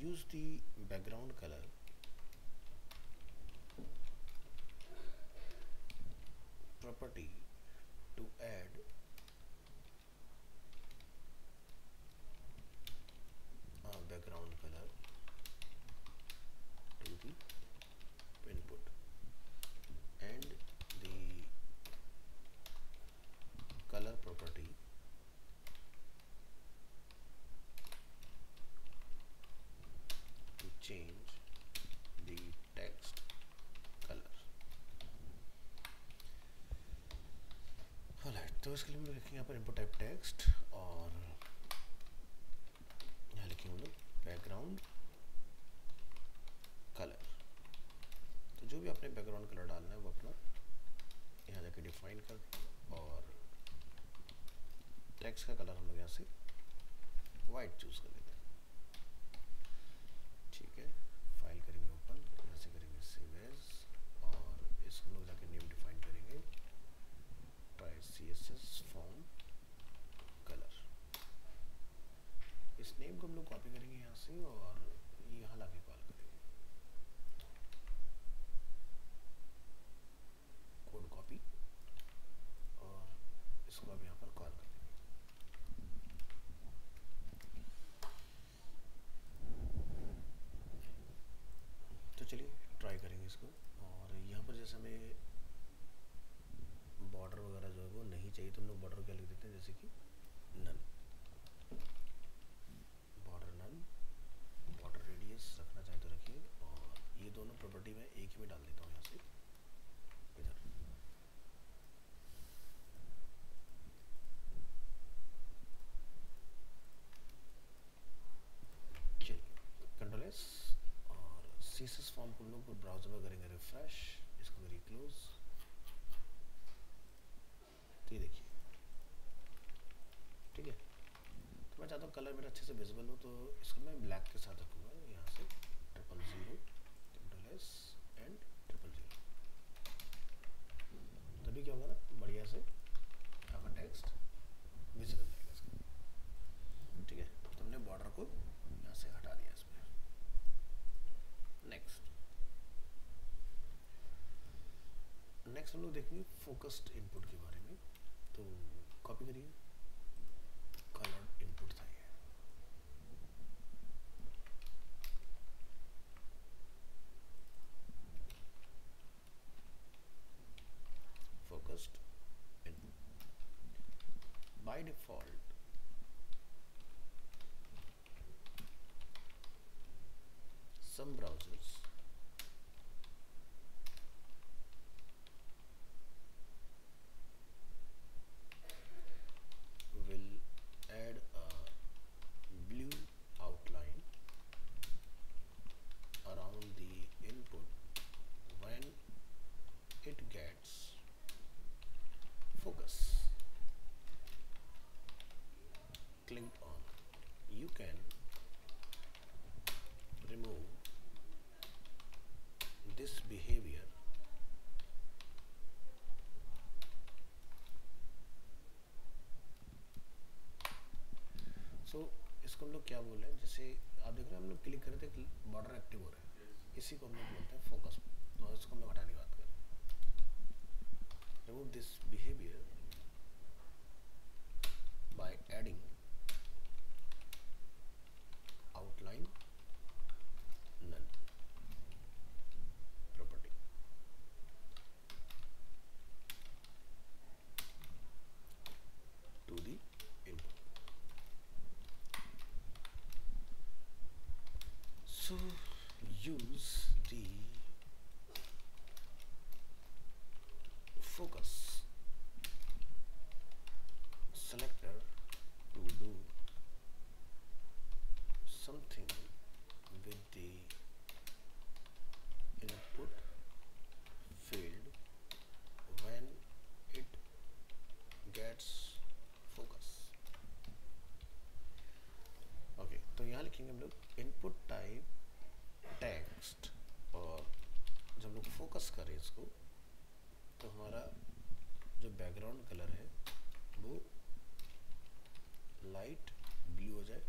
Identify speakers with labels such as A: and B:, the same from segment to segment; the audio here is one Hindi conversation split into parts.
A: use the background color property to add a background color to the input, and the color property to change the text color. Alright, तो इसके लिए हम लोग लिखेंगे यहाँ पर input type text और यहाँ लिखेंगे हम लोग background color। तो जो भी आपने background color डालना है वो अपना यहाँ जाके डिफाइन कर दें और टेक्स्ट का कलर हम लोग यहाँ से वाइट चूज कर लेते हैं। ठीक है, फाइल करेंगे ओपन, यहाँ से करेंगे सेव एज और इसको हम लोग जाके नेम डिफाइन करेंगे ट्राई CSS फॉर्म कलर। इस नेम को हम लोग कॉपी करेंगे यहाँ से और यहाँ लाके कॉल करेंगे, कोड कॉपी, और इसको अब यहाँ पर कॉल कर देंगे। तो चलिए ट्राई करेंगे इसको। और यहाँ पर जैसे हमें बॉर्डर वगैरह जो है वो नहीं चाहिए तो हम लोग बॉर्डर क्या लिख देते हैं, जैसे कि none, border none, border radius रखना चाहे तो रखिए, और ये दोनों प्रॉपर्टी मैं एक ही में डाल देता हूँ यहाँ से इधर। चलिए कंट्रोल एस और CSS फॉर्म को हम लोग ब्राउजर में करेंगे रिफ्रेश, इसको करिए क्लोज। तो ये देखिए, ठीक है। तो मैं चाहता हूँ कलर मेरा अच्छे से विजिबल हो, तो इसको मैं ब्लैक के साथ रखूँगा। यहाँ से 000 कैपिटल S एंड 000, तभी क्या होगा ना, बढ़िया से आपका टेक्स्ट विजिबल रहेगा इसका। ठीक है, तो हमने बॉर्डर को यहाँ से हटा दिया इसमें। नेक्स्ट हम लोग देखेंगे फोकस्ड इनपुट के बारे में। तो कॉपी करिए, कलर्ड इनपुट था ये। Focused input by default some browsers will add a blue outline around the input when it gets focus clicked on. You can remove this behavior सो इसको हम लोग क्या बोल रहे हैं, जैसे आप देख रहे हैं हम लोग क्लिक कर रहे थे, बॉर्डर एक्टिव हो रहा है, इसी को हम लोग बोलते हैं फोकस। तो इसको हम लोग हटाने की बात करें, remove this behaviour by adding outline none property. To the input. So use the focus selector to do something with the input field when it gets focus। Okay, तो यहाँ लिखेंगे हम लोग इनपुट टाइप टेक्स्ट, और जब हम लोग फोकस करें इसको तो हमारा जो बैकग्राउंड कलर है वो लाइट ब्लू हो जाए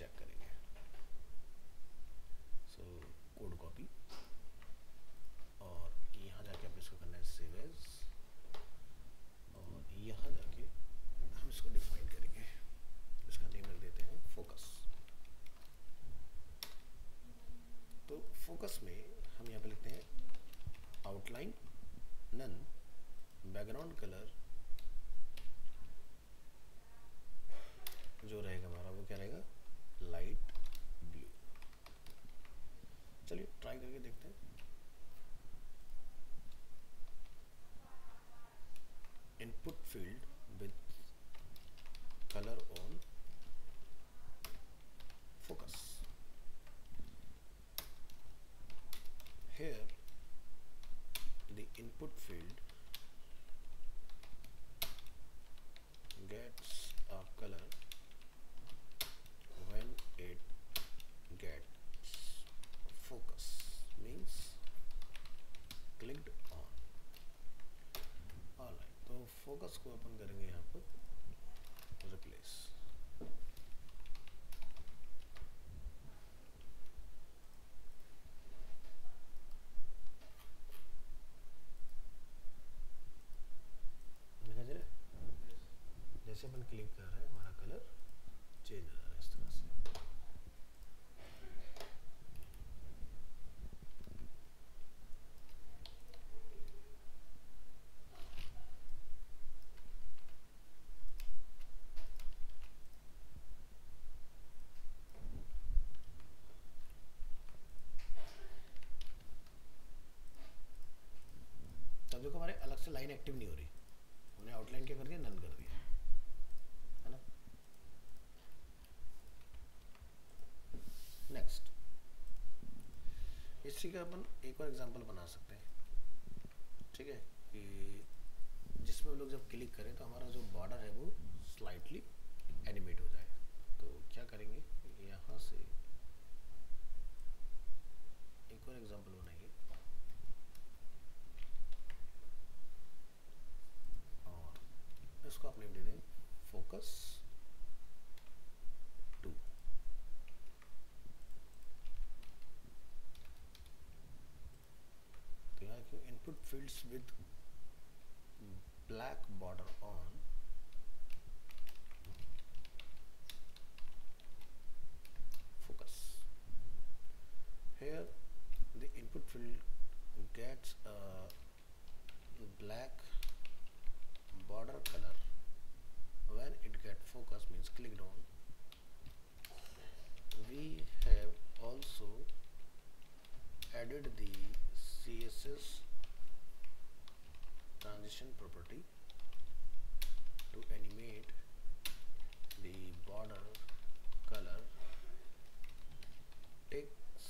A: चेक करेंगे। सो कोड कॉपी और यहाँ जाके आप इसको करना है सेव एज, और यहाँ जाके हम इसको डिफाइन करेंगे। इसका नेम रख देते हैं फोकस। तो फोकस में हम यहाँ पे लिखते हैं आउटलाइन नन, बैकग्राउंड कलर जो रहेगा हमारा वो क्या रहेगा, लाइट ब्लू। चलिए ट्राई करके देखते हैं। Input field with colour on focus. Here the input field gets a color when it gets focus, means clicked on. Alright, तो focus को अपन करेंगे यहाँ पर replace। जैसे अपन क्लिक कर रहे हैं हमारा कलर चेंज हो जा रहा है इस तरह से। तब देखो हमारे अलग से लाइन एक्टिव नहीं हो रही, हमने आउटलाइन क्या कर दिया, नन कर दिया, है ना। नेक्स्ट, इसी का अपन एक और एग्जांपल बना सकते हैं, ठीक है, कि जिसमें हम लोग जब क्लिक करें तो हमारा जो बॉर्डर है वो स्लाइटली एनिमेट हो जाए। तो क्या करेंगे, यहाँ से एक और एग्जांपल बनाएंगे और इसको आप नेम दे दें फोकस 2। तो यहाँ क्यों input fields with black border on focus. Here the input field gets a black border color when it get focus, means clicked on. We have also added the CSS transition property to animate the border color. Takes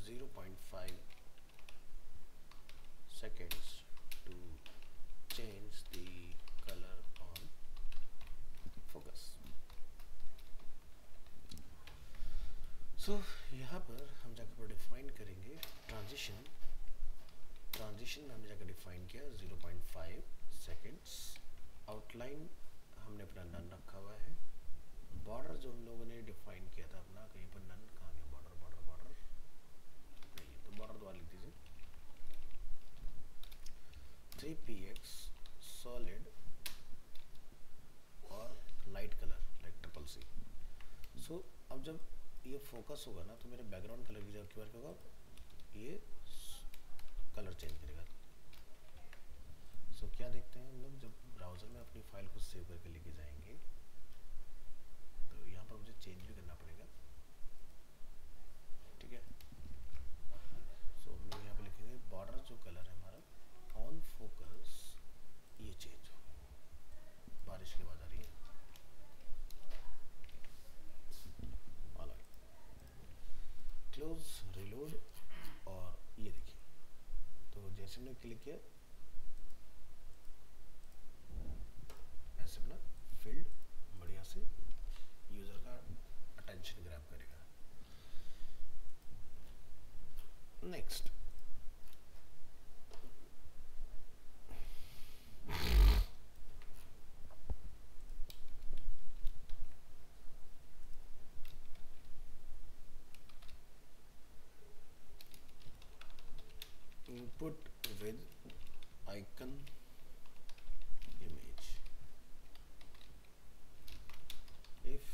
A: 0.5 seconds to change the color on focus. So यहाँ पर हम जाकर डिफाइन करेंगे ट्रांजिशन। ट्रांजिशन में हमने जाकर डिफाइन किया 0.5 सेकेंड्स। आउटलाइन हमने अपना नन रखा हुआ है। बॉर्डर जो हम लोगों ने डिफाइन किया था अपना, कहीं पर नन कहाँ गया, बॉर्डर बॉर्डर बॉर्डर नहीं, तो बॉर्डर दोबारा लिख दीजिए 3px सॉलिड और light colour like triple C. So अब जब ये फोकस होगा ना तो मेरे बैकग्राउंड कलर की जगह क्या होगा, ये कलर चेंज करेगा। सो क्या देखते हैं हम लोग, जब ब्राउज़र में अपनी फाइल को सेव करके लेके जाएंगे तो यहाँ पर मुझे चेंज भी करना पड़ेगा, ठीक है। सो हम लोग यहाँ पे लिखेंगे बॉर्डर जो कलर है हमारा ऑन फोकस, ये चेंज हो, बारिश की आवाज़ आ रही है, क्लोज रिलोड, और ये देखिए। तो जैसे हमने क्लिक किया ऐसे अपना फील्ड बढ़िया से यूजर का अटेंशन ग्रैब करेगा। Next, input with icon image. If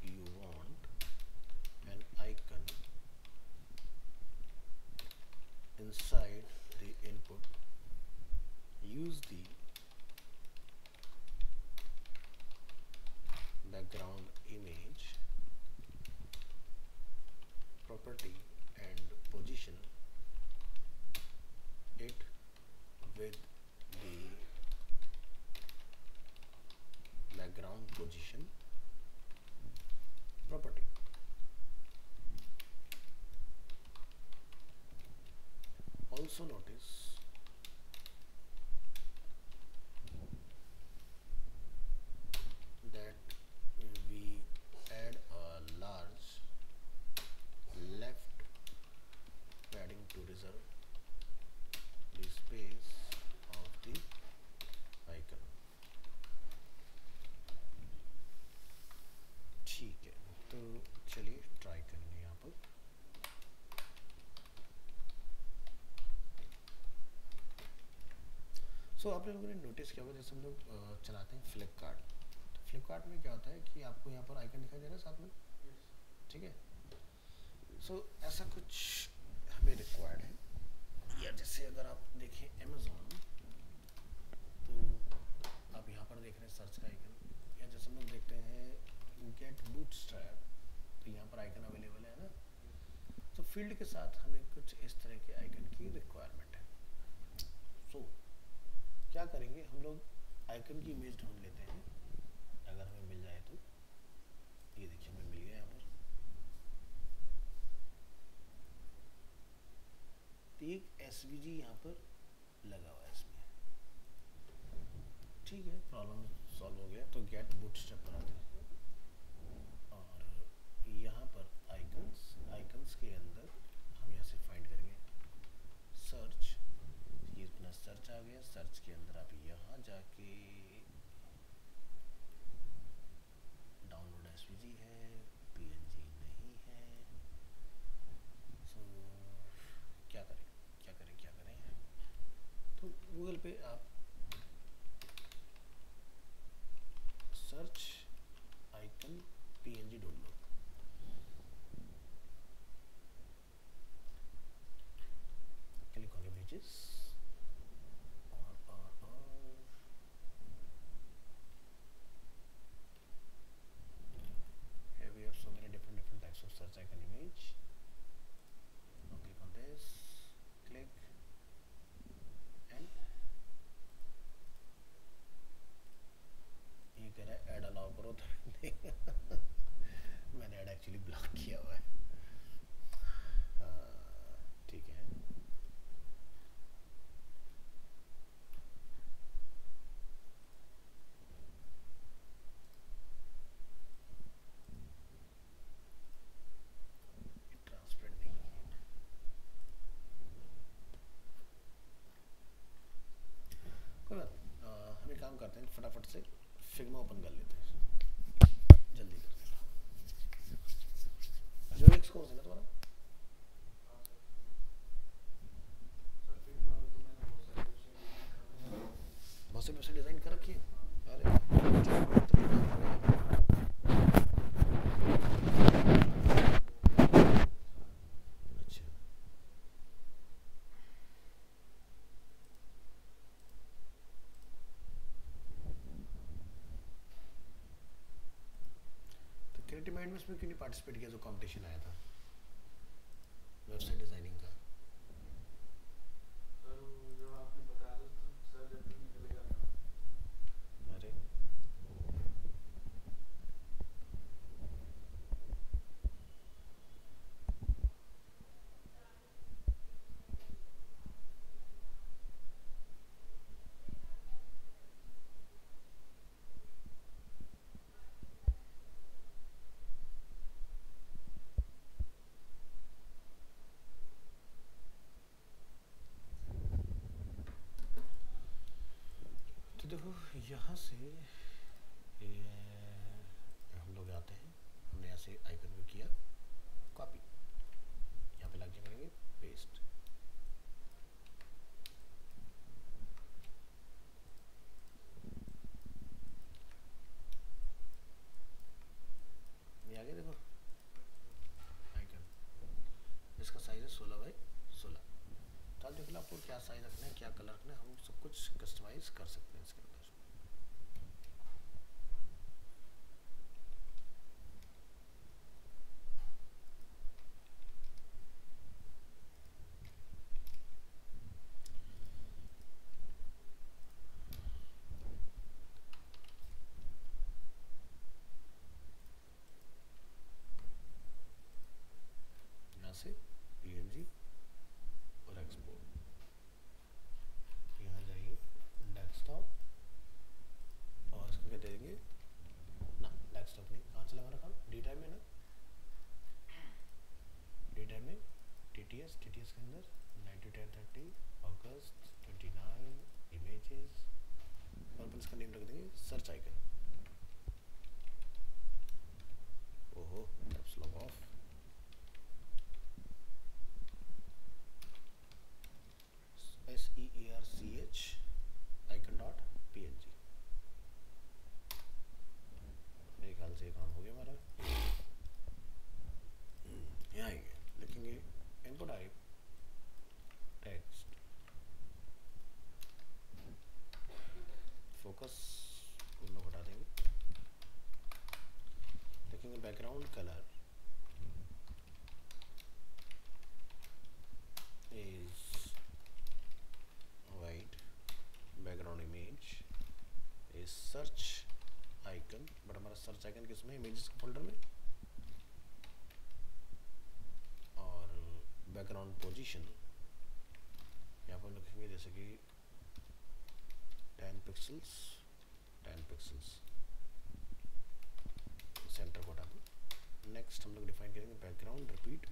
A: you want an icon inside the input, use the background image property and position it with the background position property. Also notice that we add a large left padding to reserve the space of the icon. ठीक है, तो चलिए ट्राई करेंगे यहाँ पर. आप लोगों ने नोटिस किया होगा जैसे हम लोग चलाते हैं फ्लिपकार्ट, तो फ्लिपकार्ट में क्या होता है कि आपको यहाँ पर आइकन दिखाई दे रहा है साथ में, ठीक है. ऐसा कुछ हमें रिक्वायर्ड है. या जैसे अगर आप देखें अमेज़ॉन, तो आप यहाँ पर देख रहे हैं सर्च का आइकन, या जैसे हम लोग देखते हैं गेट बूटस्ट्रैप, तो यहाँ पर आइकन अवेलेबल है ना. तो फील्ड के साथ हमें कुछ इस तरह के आइकन की रिक्वायरमेंट है. क्या करेंगे, हम लोग आइकन की इमेज ढूंढ लेते हैं, अगर हमें मिल जाए तो. ये देखिए हमें मिल गया यहाँ पर. तो एक SVG यहाँ पर लगा हुआ है इसमें. ठीक है, प्रॉब्लम सॉल्व हो गया. तो गेट बूटस्ट्रैप पर आते हैं और यहाँ पर आइकन्स के अंदर हम यहाँ से फाइंड करेंगे सर्च. ये अपना सर्च आ गया. सर्च के अंदर आप यहाँ जाके डाउनलोड SVG है, PNG नहीं है. क्या करें. तो गूगल पे आप सर्च आइकन PNG ढूंढ लो. क्लिक ऑन इमेजेस और here we have so many different types of search icon image. Now click on this, click and ये कह रहा है ऐड अलाउ करो. मैंने ऐड एक्चुअली ब्लॉक किया हुआ है. ठीक है. ट्रांसपेरेंट नहीं है. कोई बात नहीं. हम एक काम करते हैं, फटाफट से फिग्मा ओपन कर लेते हैं. जल्दी करते हैं. जो एक्स कोर्स है ना तुम्हारा, बहुत से वेबसाइट डिजाइन कर रखी है. अरे अच्छा, तो क्रिएटिव माइंड में इसमें क्यों नहीं पार्टिसिपेट किया जो कंपटीशन आया था वेबसाइट डिजाइनिंग का? अरे देखो यहाँ से हम लोग आते हैं. हमने यहाँ से आइकन को किया कॉपी, यहाँ पे लग करेंगे पेस्ट. आपको क्या साइज रखना है, क्या कलर रखना है, हम सब कुछ कस्टमाइज कर सकते हैं इसके अंदर। यहाँ से PNG और एक्सपोर्ट, यहाँ जाइए डेस्कटॉप और इसको क्या दे देंगे ना, डेस्कटॉप नहीं, कहाँ चला हमारा काम, डी टाइम में ना, डी टाइम में TTS के अंदर 901030 अगस्त 29 इमेजेस और अपन इसका नेम रख देंगे सर्च आइकन। ओहो caps lock of, SEARCH icon dot PNG। मेरे ख्याल से ये काम हो गया हमारा। यहाँ आएंगे, लिखेंगे इनपुट टाइप टेक्स्ट, फोकस को लोग हटा देंगे, लिखेंगे background colour is white, background image is search icon, but हमारा सर्च आइकन किसमें, इमेजेस के फोल्डर में, और बैकग्राउंड पोजीशन यहाँ पर लिखेंगे जैसे कि 10 पिक्सल्स, 10 पिक्सल्स, सेंटर को हटा दो। नेक्स्ट हम लोग डिफाइन करेंगे बैकग्राउंड रिपीट,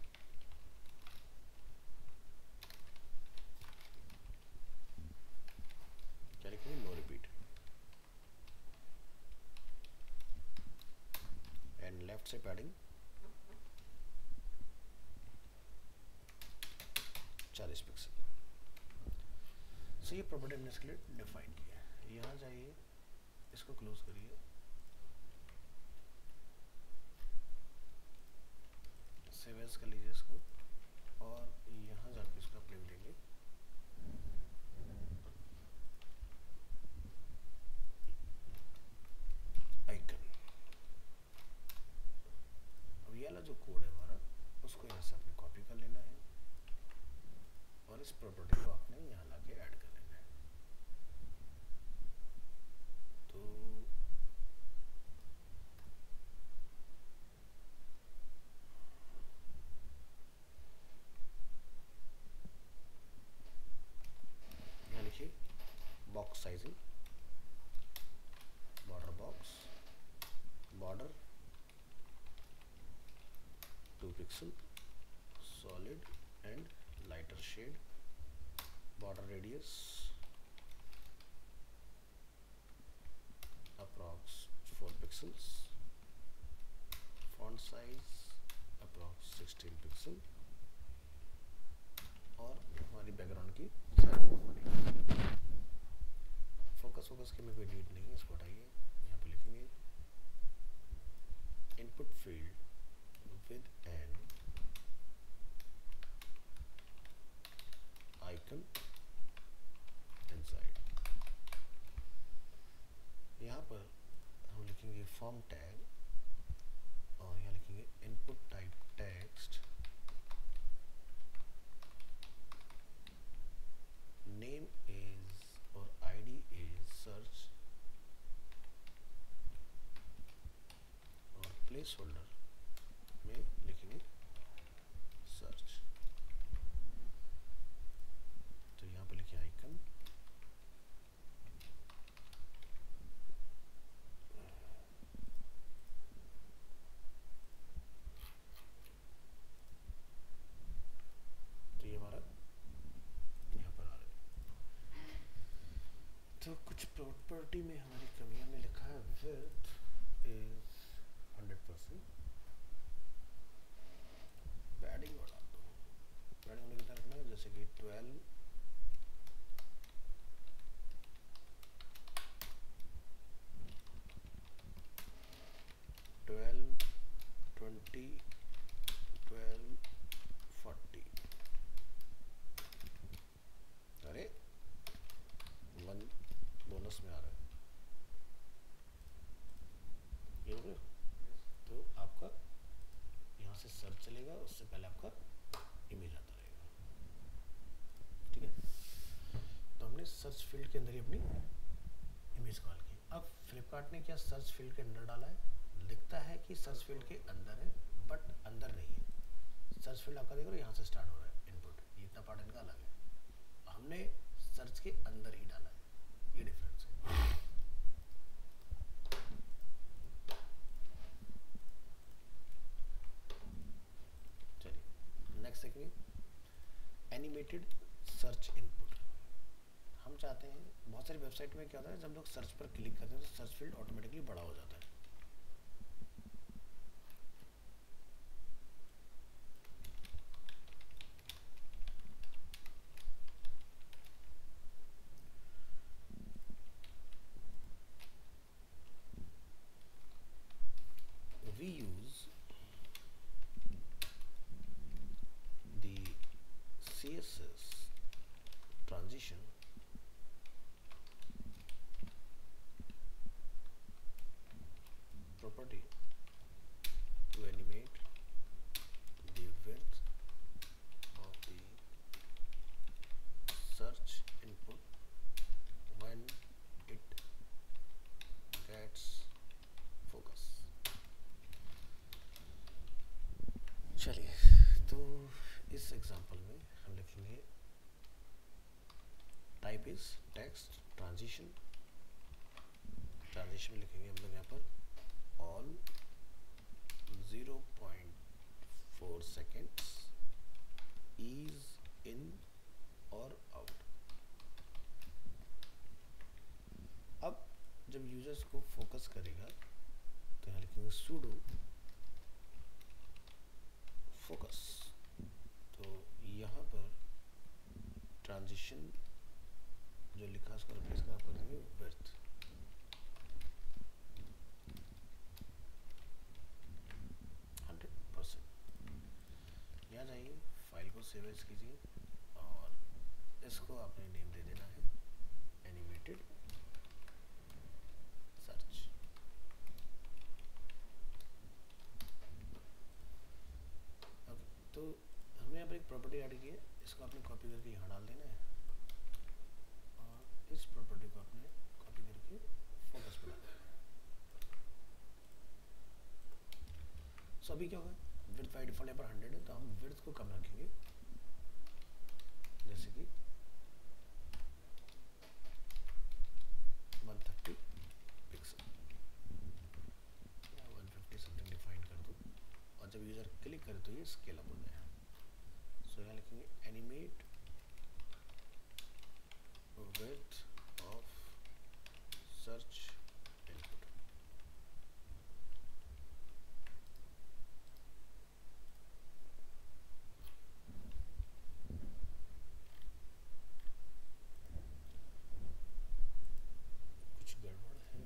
A: क्या लिखेंगे, नो रिपीट, एंड लेफ्ट से पैडिंग 40 पिक्सल। सो ये प्रॉपर्टी हमने इसके लिए डिफाइन किया है। यहाँ जाइए, इसको क्लोज करिए, सेव एज कर लीजिए इसको, और यहाँ जाके इसका नेम देंगे आइकन। अब ये वाला जो कोड है हमारा, उसको यहाँ से आपने कॉपी कर लेना है और इस प्रॉपर्टी को आपने यहाँ लाके ऐड कर लेना है। तो यहाँ लिखिए box sizing, border box, border 2 pixel, solid and lighter shade, border radius approx 4 pixels, font size approx 16 pixel, और हमारी बैकग्राउंड की फोकस की में कोई नीड नहीं है, इसको हटाइए। यहाँ पे लिखेंगे input field with N icon inside. यहाँ पर हम लिखेंगे फॉर्म टैग, और यहाँ लिखेंगे input type text, name is और आईडी इज सर्च, और प्लेस होल्डर में लिखेंगे सर्च। तो यहाँ पे लिखिए आइकन, तो ये हमारा यहाँ पर आ रहा है। तो कुछ प्रॉपर्टी में हमारी कमियां में लिखा है विड्थ इज 100%, पैडिंग बढ़ा दो, पैडिंग में कितना रखना है, जैसे कि 12, 20, 12, 40, पहले आपका इमेज आता रहेगा। ठीक है, तो हमने सर्च फील्ड के अंदर ही अपनी इमेज कॉल की। अब फ्लिपकार्ट ने क्या सर्च फील्ड के अंदर डाला है, लिखता है कि सर्च फील्ड के अंदर है बट अंदर नहीं है। सर्च फील्ड आपका देख रहे हो यहाँ से स्टार्ट हो रहा है इनपुट, ये इतना पार्ट इनका अलग है, हमने सर्च के अंदर ही डाला है, ये डिफरेंस है। चलिए नेक्स्ट देखेंगे, एनिमेटेड सर्च इनपुट। हम चाहते हैं, बहुत सारी वेबसाइट में क्या होता है, जब लोग सर्च पर क्लिक करते हैं तो सर्च फील्ड ऑटोमेटिकली बड़ा हो जाता है। We use the CSS transition property to animate the width of the search input when it gets focus। चलिए, तो इस एग्जांपल में हम लिखेंगे type is text transition. Transition लिखेंगे हम लोग यहाँ पर ऑल 0.4 सेकेंड्स इज इन और आउट। अब जब यूजर्स को फोकस करेगा तो यहाँ लिखेंगे sudo फोकस। तो यहाँ पर ट्रांजिशन जो लिखा उसको रिप्लेस कर देंगे विड्थ। यहाँ जाइए, फाइल को सेव एज कीजिए और इसको आपने नेम दे देना है एनिमेटेड सर्च। तो हमने यहाँ पर एक प्रॉपर्टी ऐड की है, इसको आपने कॉपी करके यहाँ डाल देना है और इस प्रॉपर्टी को आपने कॉपी करके फोकस पे डालना है। सो अभी क्या होगा, विड्थ बाय डिफॉल्ट यहाँ पर 100 है, तो हम विड्थ को कम रखेंगे, जैसे कि 130 पिक्सल या 150 समथिंग डिफाइन कर दो, और जब यूजर क्लिक करे तो ये स्केल अप हो जाए। सो यहाँ लिखेंगे animate width of search input। कुछ गड़बड़ है,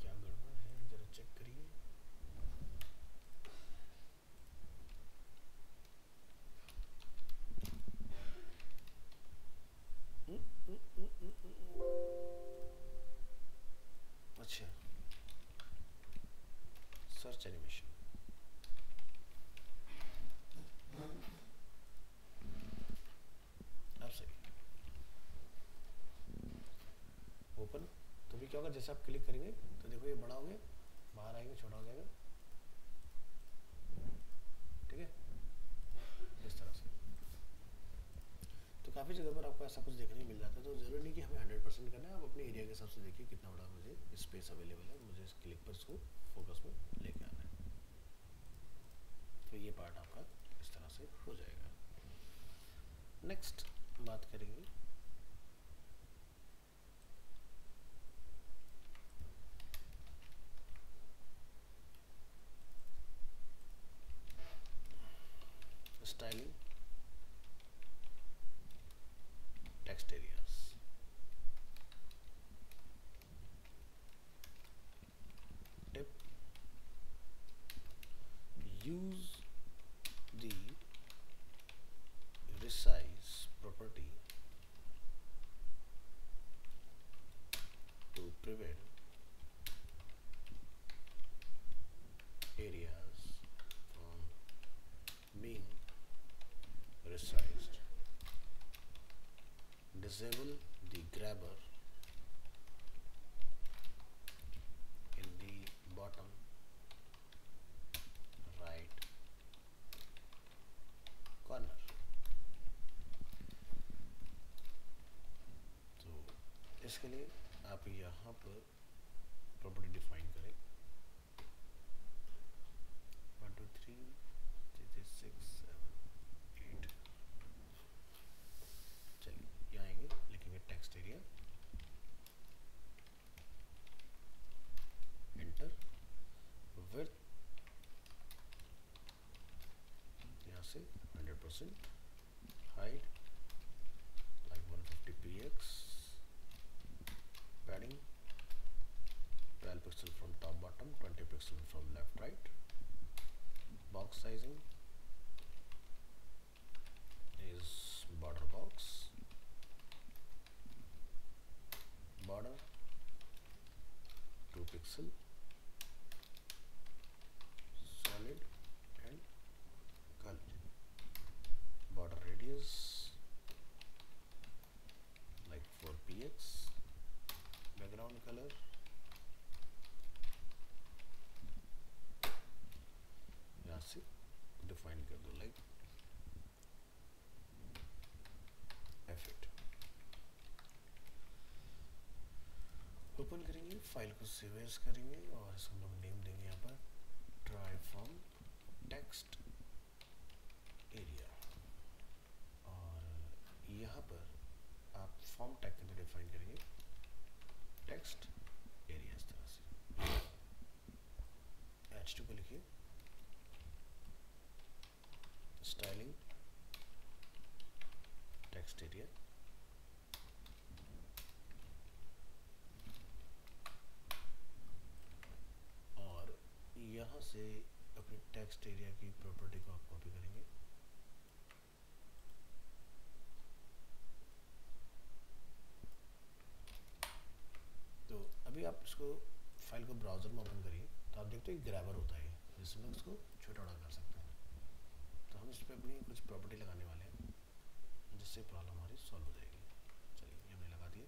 A: क्या गड़बड़ है जरा चेक करिए। अच्छा, सर्च एनिमेशन अब सही ओपन। तो भी क्या होगा, जैसे आप क्लिक करेंगे तो देखो ये बड़ा हो गया, बाहर आएंगे छोटा हो जाएगा। ठीक है, इस तरह से। तो काफ़ी जगह पर आपको ऐसा कुछ देखने को मिल जाता है, तो ज़रूरी नहीं कि हमें 100% करना है, आप अपने एरिया के हिसाब से देखिए कितना बड़ा मुझे स्पेस अवेलेबल है, मुझे इस क्लिक पर इसको फोकस में लेके आना है। तो ये पार्ट आपका इस तरह से हो जाएगा। नेक्स्ट बात करेंगे styling text areas. Tip, use the resize property to prevent areas from being resized. Disable the grabber in the bottom right corner. तो इसके लिए आप यहाँ पर प्रॉपर्टी डिफाइन करें 1 2 3 6 7 8. चलिए यहाँ आएंगे, लिखेंगे टेक्स्ट एरिया, एंटर, विड्थ यहाँ से 100%, height like 150 px, padding 12 pixel from top bottom, 20 pixel from left right, box sizing is border box, border 2 pixel, solid and color, border radius like 4 px, background color यहाँ से डिफाइन कर दो लाइक F8. ओपन करेंगे, फाइल को सेव एज करेंगे और इसको हम लोग नेम देंगे यहाँ पर ट्राई फ्रॉम टेक्स्ट एरिया, और यहाँ पर आप फॉर्म टैग के अंदर डिफाइन करेंगे टेक्स्ट एरिया इस तरह से। H2 को लिखिए स्टाइलिंग टेक्स्ट एरिया, और यहाँ से अपने टेक्स्ट एरिया की प्रॉपर्टी को आप कॉपी करेंगे, तो अभी आप इसको फाइल को ब्राउज़र में ओपन करिए तो आप देखते हैं ग्रैबर होता है जिसमें इसको छोटा बड़ा कर सकते हैं। तो हम इस पर अपनी कुछ प्रॉपर्टी लगाने वाले हैं जिससे प्रॉब्लम हमारी सॉल्व हो जाएगी। चलिए ये हमने लगा दिए।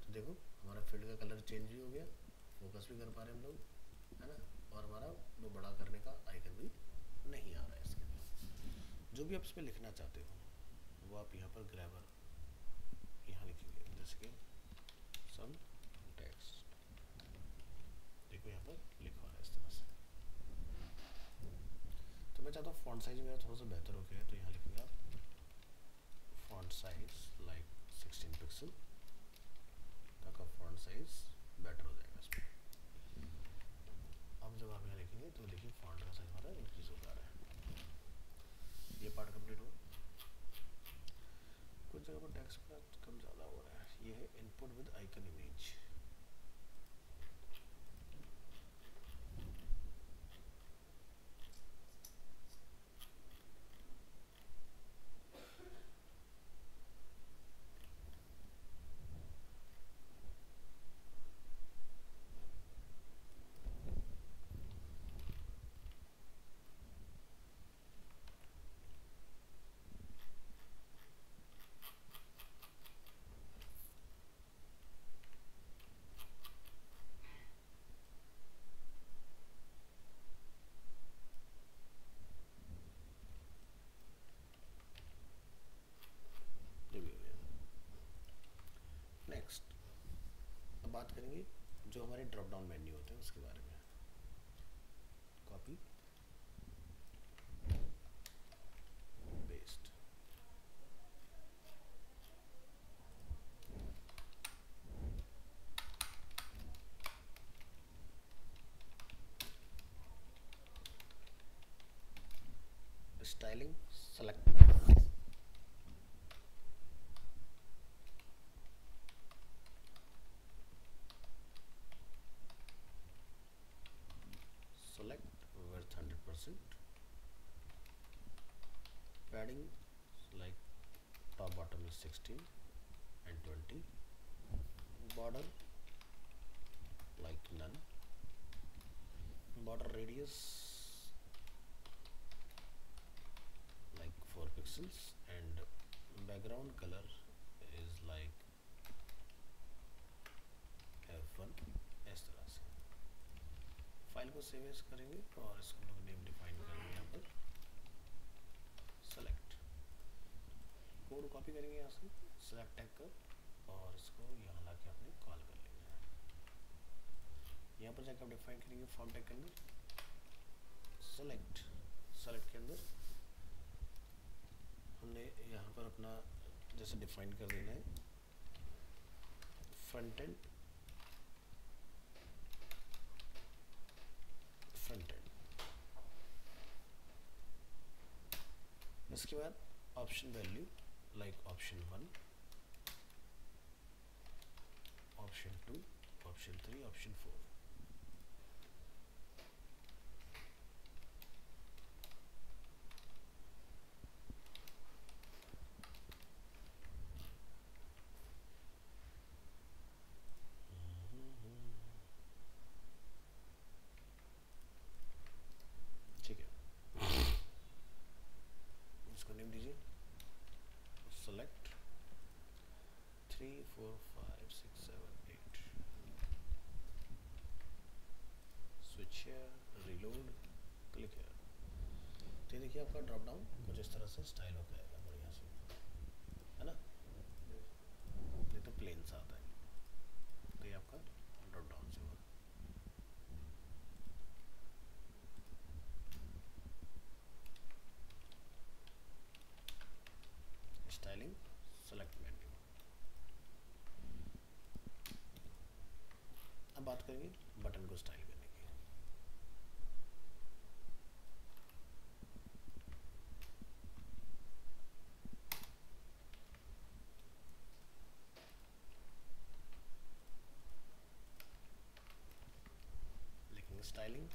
A: तो देखो हमारा फील्ड का कलर चेंज भी हो गया, फोकस भी कर पा रहे हैं हम लोग, है ना, और हमारा वो बड़ा करने का आइकन भी नहीं आ रहा है इसके अंदर। जो भी आप इसमें लिखना चाहते हो वो आप यहाँ पर ग्रैबर यहाँ लिखेंगे, जैसे कि सम टेक्स्ट, देखो यहाँ पर लिखा रहा है इस तरह से। तो मैं चाहता हूँ फॉन्ट साइज मेरा थोड़ा सा बेहतर हो गया, तो यहाँ लिखूंगा फॉन्ट साइज लाइक 16 पिक्सल, ताकि फॉन्ट साइज बेटर हो जाएगा इसमें। अब जब आप यहाँ लिखेंगे तो देखिए फॉन्ट का साइज हमारा इंक्रीज हो जा रहा है। ये पार्ट कंप्लीट हो, कुछ जगह पर टेक्स्ट का कम ज़्यादा हो रहा है। ये है input with icon image. Next अब बात करेंगे जो हमारे ड्रॉप डाउन मेन्यू होते हैं उसके बारे में। Copy paste, styling select, select width 100%, padding like top bottom is 16 and 20, border like none, border radius like 4 pixels, and background color is like F1। इस तरह से फाइल को सेव एज करेंगे और इसको लोग नेम डिफाइन करेंगे, यहाँ पर सेलेक्ट, कोड कॉपी करेंगे यहाँ से सेलेक्ट टैग कर, और इसको यहाँ लाके आपने कॉल कर लेना है। यहाँ पर जाकर आप डिफाइन करेंगे फॉर्म टैग के अंदर सेलेक्ट, सेलेक्ट के अंदर हमने यहाँ पर अपना जैसे डिफाइन कर देना है फ्रंट एंड, फ्रंट एंड। इसके बाद option value like option 1, option 2, option 3, option 4। ठीक है, इसको नेम दीजिए select 3, 4, 5, 6, 7, 8, switch here, reload, click here. तो देखिए आपका ड्रॉप डाउन कुछ इस तरह से स्टाइल हो जाएगा बढ़िया से, है ना। ये तो प्लेन सा आता है, तो ये आपका ड्रॉप डाउन से हुआ। Styling select menu. अब बात करेंगे बटन को स्टाइल करने की। लिखेंगे styling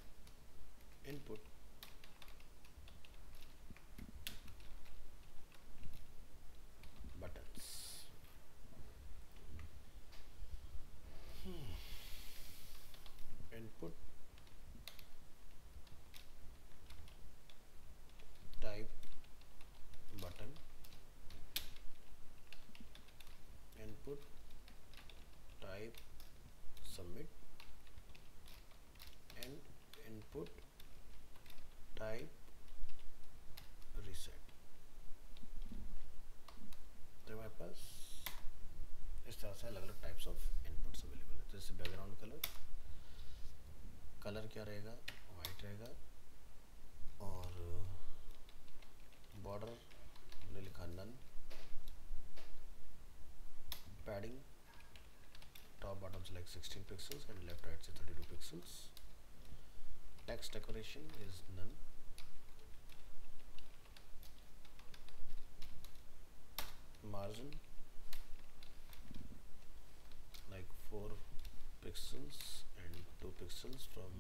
A: input buttons, input type button, input type submit, and input type reset। तो हमारे पास इस तरह से अलग अलग टाइप्स ऑफ इनपुट्स अवेलेबल है। जैसे बैकग्राउंड कलर, कलर क्या रहेगा, वाइट रहेगा, और बॉर्डर हमने लिखा नन, पैडिंग टॉप बॉटम से like 16 pixels and left right से 32 pixels, text decoration is none, margin like 4 pixels and 2 pixels from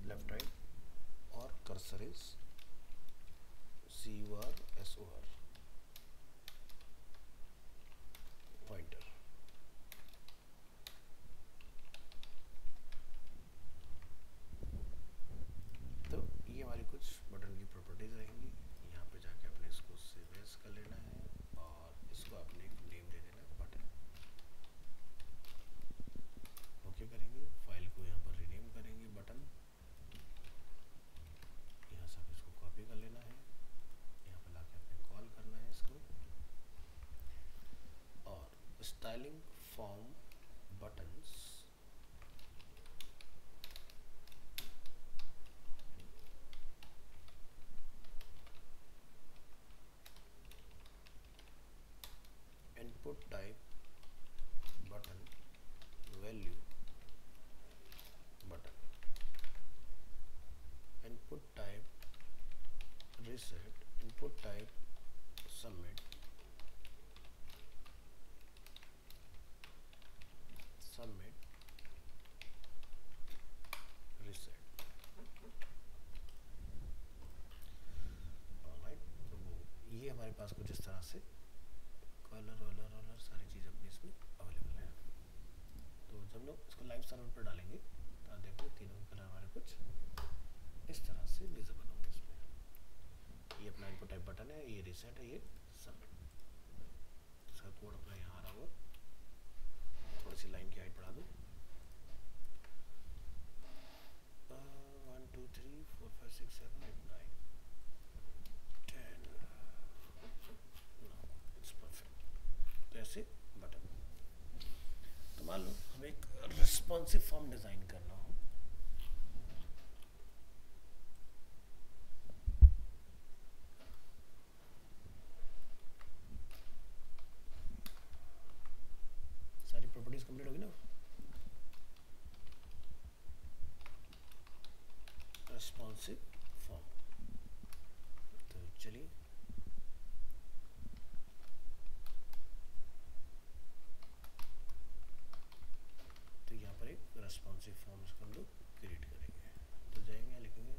A: left right, or cursor is CURSOR pointer। तो ये हमारी कुछ बटन की प्रॉपर्टीज रहेंगी। यहाँ पे जाके अपने इसको सेव एज कर लेना है और इसको आपने एक नेम दे देना है बटन। ओके करेंगे, फाइल को यहाँ पर रीनेम करेंगे बटन, यहाँ से आप इसको कॉपी कर लेना है, यहाँ पर लाके आपने कॉल करना है इसको, और styling form buttons input type button value button, input type reset, input type submit, submit reset। Alright, तो ये हमारे पास कुछ इस तरह से कलर वलर सारी चीज़ अपनी सर्वर पर डालेंगे तो आप देखो तीनों कलर हमारे कुछ इस तरह से विजिबल होंगे इसमें। ये अपना इनपुट टाइप बटन है, ये रीसेट है, ये सबमिट। इसका कोड अपना यहाँ आ रहा होगा, थोड़ी सी लाइन की हाइट बढ़ा दूँ। 1 2 3 4 5 6 7 8 9 10 इट्स परफेक्ट। तो ऐसे बटन। तो मान लो हमें एक रिस्पॉन्सिव फॉर्म डिजाइन करना हो, सारी प्रॉपर्टीज कंप्लीट होगी ना। रिस्पॉन्सिव फॉर्म, तो चलिए तो यहाँ पर एक रिस्पॉन्सिव फॉर्म इसको हम लोग क्रिएट करेंगे। तो जाएंगे, लिखेंगे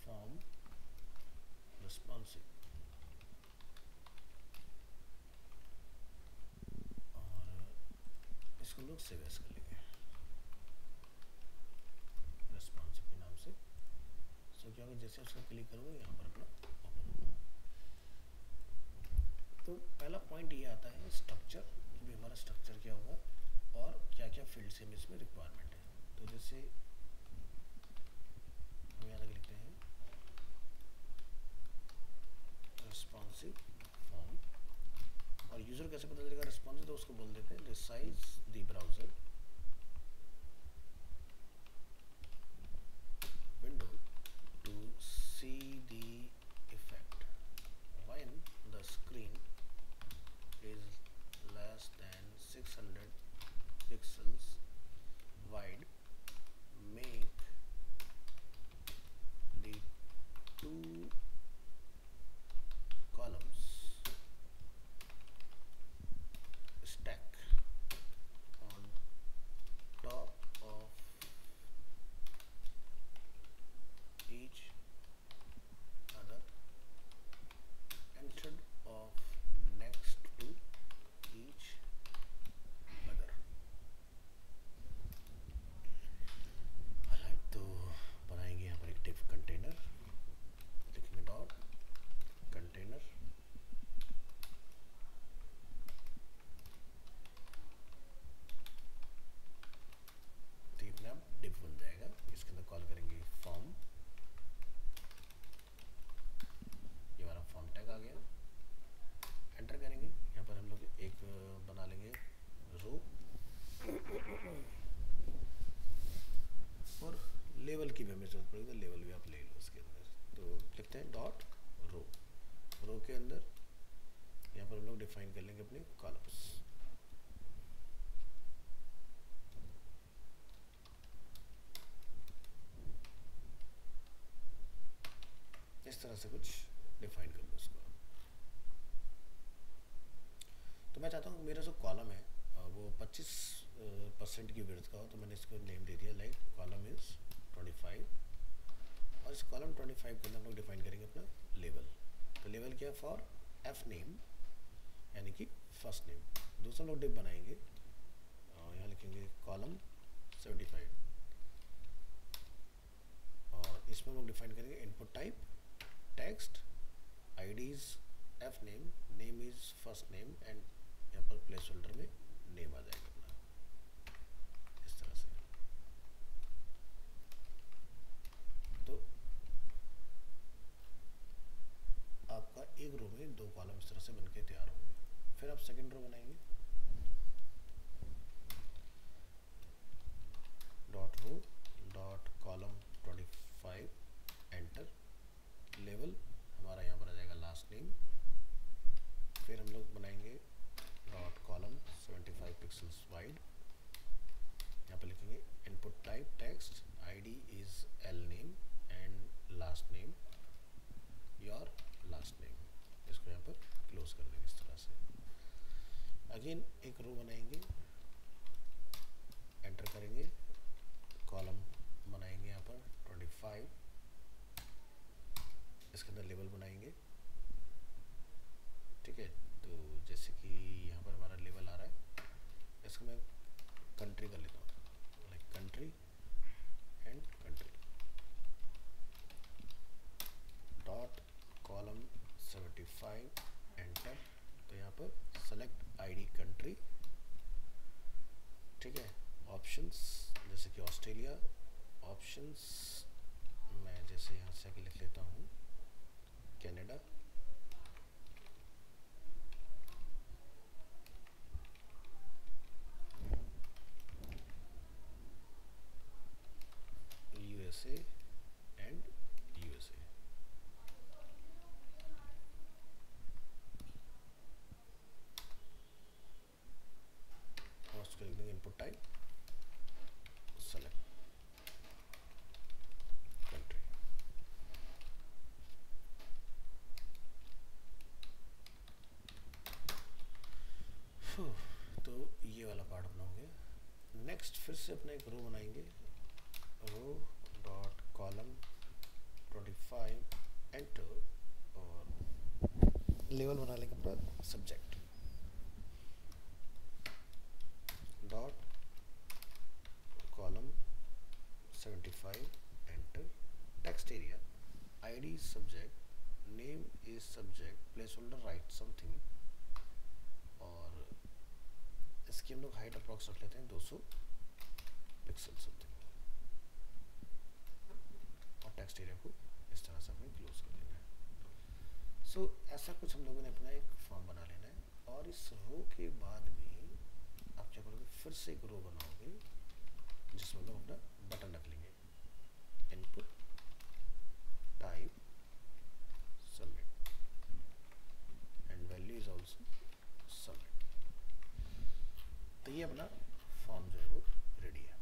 A: फॉर्म रिस्पॉन्सिव और इसको हम लोग सेव एज कर लेंगे रिस्पॉन्सिव के नाम से। सो क्या होगा, जैसे उसको क्लिक करोगे यहाँ पर अपना ओपन होगा। तो पहला पॉइंट ये आता है स्ट्रक्चर, भी हमारा स्ट्रक्चर क्या होगा और क्या क्या फील्ड्स में इसमें रिक्वायरमेंट है। तो जैसे हम यहाँ तक लिखते हैं रिस्पॉन्सिव फॉर्म, और यूजर कैसे पता चलेगा रिस्पॉन्सिव, तो उसको बोल देते हैं resize the browser window to see the effect when the screen is less than 600 pixels wide. Make the two columns stack on top of each other instead of next to each other. Alright, तो बनाएंगे यहाँ पर एक div कंटेनर, लिखेंगे डॉट कंटेनर, तो ये अपने आप div बन जाएगा। इसके अंदर कॉल करेंगे फॉर्म, ये हमारा फॉर्म टैग आ गया। एंटर करेंगे, यहाँ पर हम लोग एक बना लेंगे रो और लेवल की भी हमें जरूरत पड़ेगी, तो लेवल भी आप ले लो उसके अंदर। तो लिखते हैं डॉट रो, रो के अंदर यहाँ पर हम लोग डिफाइन कर लेंगे अपने कॉलम्स। इस तरह से कुछ डिफाइन कर लो उसको। तो मैं चाहता हूँ मेरा जो कॉलम है वो 25% की विड्थ का हो, तो मैंने इसको नेम दे दिया लाइक कॉलम इज 25, और इस कॉलम 25 के अंदर हम लोग डिफाइन करेंगे अपना लेवल। तो लेवल क्या है, फॉर एफ नेम यानी कि फर्स्ट नेम। दूसरा लोग डिव बनाएंगे, यहाँ लिखेंगे कॉलम 75 और इसमें हम लोग डिफाइन करेंगे input type text, ID is F name, name is first name and यहाँ पर प्लेस होल्डर में नेम आ जाएगा अपना इस तरह से। तो आपका एक रो में दो कॉलम इस तरह से बनके तैयार होंगे। फिर आप सेकंड रो बनाएंगे, dot row dot column 25 enter, level हमारा यहाँ पर आ जाएगा लास्ट नेम। फिर हम लोग बनाएंगे डॉट कॉलम 75 पिक्सल्स वाइड, यहाँ पर लिखेंगे input type text, ID is L name and last name your last name. इसको यहाँ पर क्लोज कर देंगे इस तरह से। अगेन एक रो बनाएंगे, एंटर करेंगे, कॉलम बनाएंगे यहाँ पर 25, इसके अंदर लेवल बनाएंगे। ठीक है, तो जैसे कि यहाँ पर हमारा लेवल आ रहा है, इसको मैं कंट्री कर लेता हूँ, लाइक आईडी कंट्री, ठीक है। ऑप्शंस जैसे कि ऑस्ट्रेलिया, ऑप्शंस मैं जैसे यहाँ से लिख लेता हूँ कनाडा, यूएसए एंड यूएसए। और उसको लिख देंगे इनपुट टाइप सेलेक्ट कंट्री। तो ये वाला पार्ट अपना हो गया। नेक्स्ट फिर से अपना एक रो बनाएंगे, रो डॉट कॉलम 25 एंटर, और लेवल बना लेंगे अपना subject dot column 75 enter. Text area ID subject, name is subject, place holder right something, और इसकी हम लोग हाइट अप्रॉक्स रख लेते हैं 200 पिक्सल समथिंग, और टेक्स्ट एरिया को इस तरह से हमें क्लोज कर देना है। सो ऐसा कुछ हम लोगों ने अपना एक फॉर्म बना लेना है। और इस रो के बाद में आप क्या करोगे, फिर से एक रो बनाओगे जिसमें हम लोग अपना बटन रख लेंगे, input type submit and value is also submit. तो ये अपना फॉर्म जो है वो रेडी है।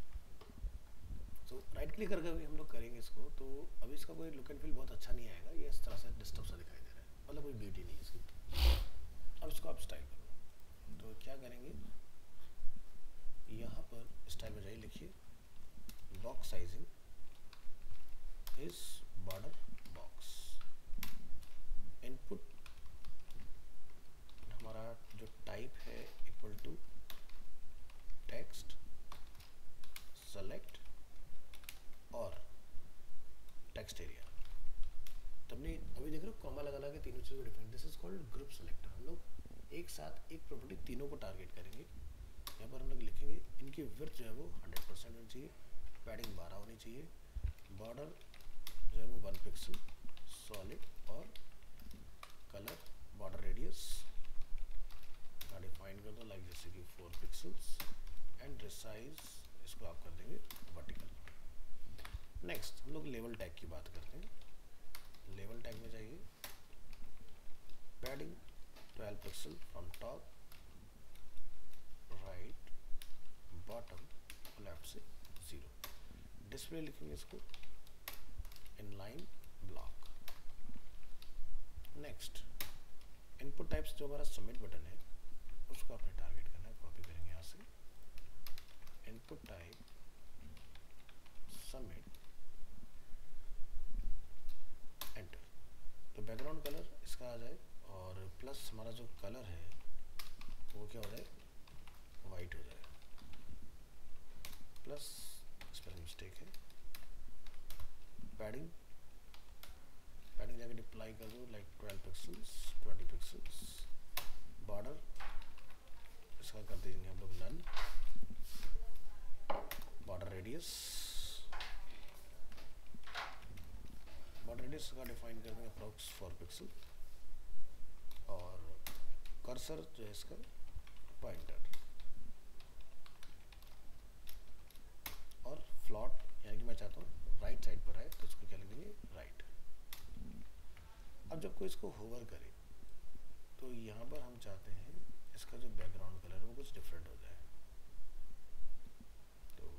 A: तो राइट क्लिक करके भी हम लोग करेंगे इसको, तो अभी इसका कोई लुक एंड फील बहुत अच्छा नहीं आएगा, ये इस तरह से डिस्टर्ब सा दिखाई दे रहा है, मतलब कोई ब्यूटी नहीं है इसकी। अब इसको आप स्टाइल करो, तो क्या करेंगे, यहाँ पर स्टाइल में जाइए, लिखिए box sizing is border box, input हमारा जो टाइप है इक्वल टू टेक्स्ट सेलेक्ट और टेक्स्ट एरिया। तो हमने अभी देख रहे हो कॉमा लगा के तीनों चीज़ों को different, this is called group selector. हम लोग एक साथ एक प्रॉपर्टी तीनों को टारगेट करेंगे। यहाँ पर हम लोग लिखेंगे इनकी विड्थ जो है वो 100% होनी चाहिए, पैडिंग 12 होनी चाहिए, बॉर्डर जो है वो 1 पिक्सल सॉलिड, और कलर बॉर्डर रेडियस का डिफाइन कर दो लाइक जैसे कि 4 पिक्सल्स, एंड रिसाइज इसको आप कर देंगे वर्टिकल। नेक्स्ट हम लोग लेवल टैग की बात करते हैं। लेवल टैग में जाइए, padding 12 pixel from top right bottom left से 0। डिस्प्ले लिखेंगे इसको inline block. Next input types जो हमारा सबमिट बटन है उसको आपने टारगेट करना है, कॉपी करेंगे यहाँ से, इनपुट टाइप सबमिट एंटर। तो बैकग्राउंड कलर इसका आ जाए, और प्लस हमारा जो कलर है वो क्या हो जाए, वाइट हो जाए, प्लस स्पेलिंग मिस्टेक है, पैडिंग जाके डिप्लाई कर दो लाइक 12 पिक्सल्स 20 पिक्सल्स, बॉर्डर इसका कर देंगे हम लोग नन, बॉर्डर रेडियस का डिफाइन कर देंगे अप्रॉक्स 4 पिक्सल, और कर्सर जो है इसका पॉइंटर, और फ्लॉट यानी कि मैं चाहता हूँ राइट साइड पर आए तो इसको क्या लिखेंगे राइट। अब जब कोई इसको होवर करे तो यहाँ पर हम चाहते हैं इसका जो बैकग्राउंड कलर है वो कुछ डिफरेंट हो जाए, तो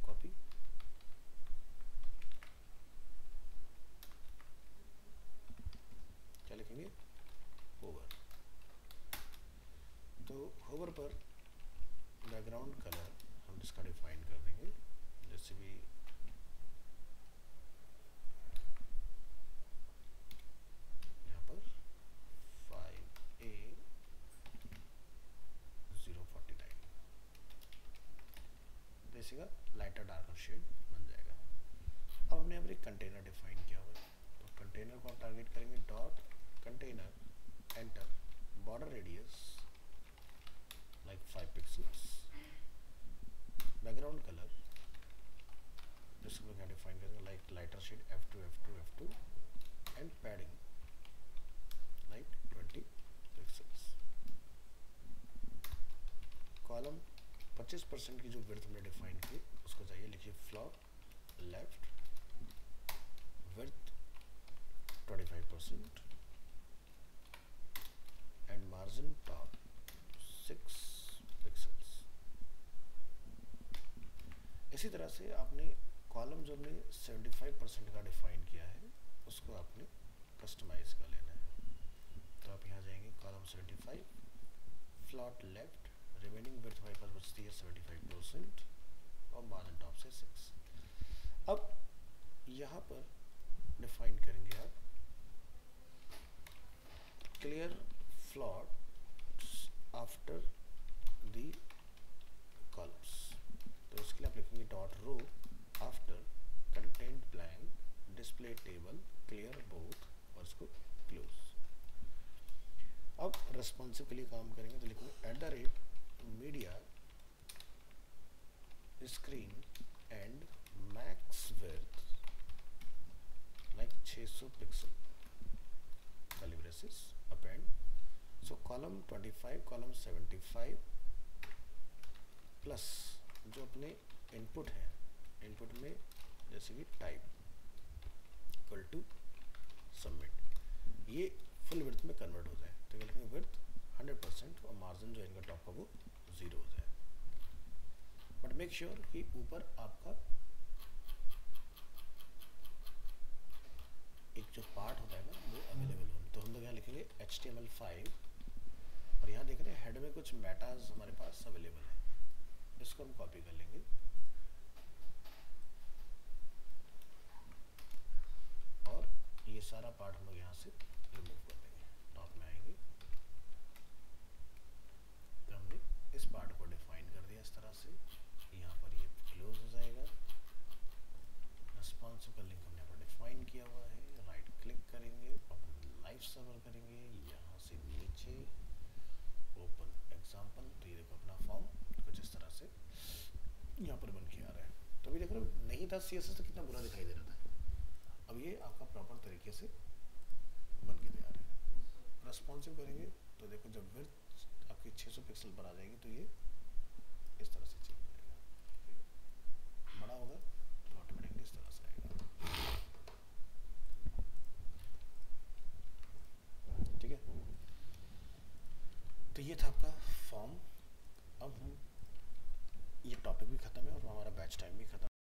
A: कॉपी, क्या लिखेंगे होवर। तो होवर पर बैकग्राउंड कलर हम इसका डिफाइन कर देंगे, जैसे भी यहाँ पर 5A 049, जैसे का लाइटर डार्कर शेड बन जाएगा। अब हमने यहाँ पर एक कंटेनर डिफाइन किया हुआ है, तो कंटेनर को आप टारगेट करेंगे dot container enter, border radius like 5 pixels. Background color, इसको क्या डिफाइन करेंगे, like lighter shade f2 and padding like 20 pixels. Column 25% की जो विड्थ हमने डिफाइन की उसको चाहिए, लिखिए floor left width 25% and margin top 6 pixels. इसी तरह से आपने कॉलम जो हमने 75% का डिफाइन किया है उसको आपने कस्टमाइज कर लेना है. तो आप यहाँ जाएंगे column 75 float left remaining width हमारे पास बचती है 75% और मार्जिन टॉप से 6. अब यहाँ पर डिफाइन करेंगे आप clear floats after the columns. तो इसके लिए आप लिखेंगे dot row after content blank display table clear both और इसको क्लोज. अब रेस्पॉन्सिव के लिए काम करेंगे तो लिखेंगे @media screen and max width like 600 pixel curly braces append. So column 25 column 75 plus जो अपने इनपुट है, इनपुट में जैसे कि टाइप इक्वल टू सबमिट, ये फुल विड्थ में कन्वर्ट हो जाए. तो क्या लिखेंगे विड्थ 100% और मार्जिन जो इनका टॉप का वो 0 हो जाए. बट मेक श्योर कि ऊपर आपका एक जो पार्ट होता है ना वो अवेलेबल हो. तो हम लोग यहाँ लिखेंगे HTML5 और यहाँ देख रहे हैं हेड में कुछ मेटाज हमारे पास अवेलेबल है, इसको हम कॉपी कर लेंगे और ये सारा पार्ट हम लोग यहाँ से रिमूव कर देंगे. टॉप में आएंगे तो हमने इस पार्ट को डिफाइन कर दिया इस तरह से. यहाँ पर ये क्लोज हो जाएगा. रेस्पॉन्सिव का लिंक हमने यहाँ पर डिफाइन किया हुआ है. राइट क्लिक करेंगे, ओपन लाइव सर्वर करेंगे, यहाँ से नीचे ओपन एग्जाम्पल. तो ये देखो अपना फॉर्म कुछ इस तरह से यहाँ पर बन के आ रहा है. तो अभी देख रहे हो नहीं था CSS तो कितना बुरा दिखाई दे रहा था. अब ये आपका प्रॉपर तरीके से बन के तैयार है. रेस्पॉन्सिव करेंगे तो देखो जब विड्थ आपकी 600 पिक्सल पर आ जाएगी तो ये इस तरह से चेंज हो जाएगा. बड़ा होगा तो ऑटोमेटिकली इस तरह से आएगा. ठीक है, तो ये था आपका फॉर्म. अब हम ये टॉपिक भी खत्म है और हमारा बैच टाइम भी खत्म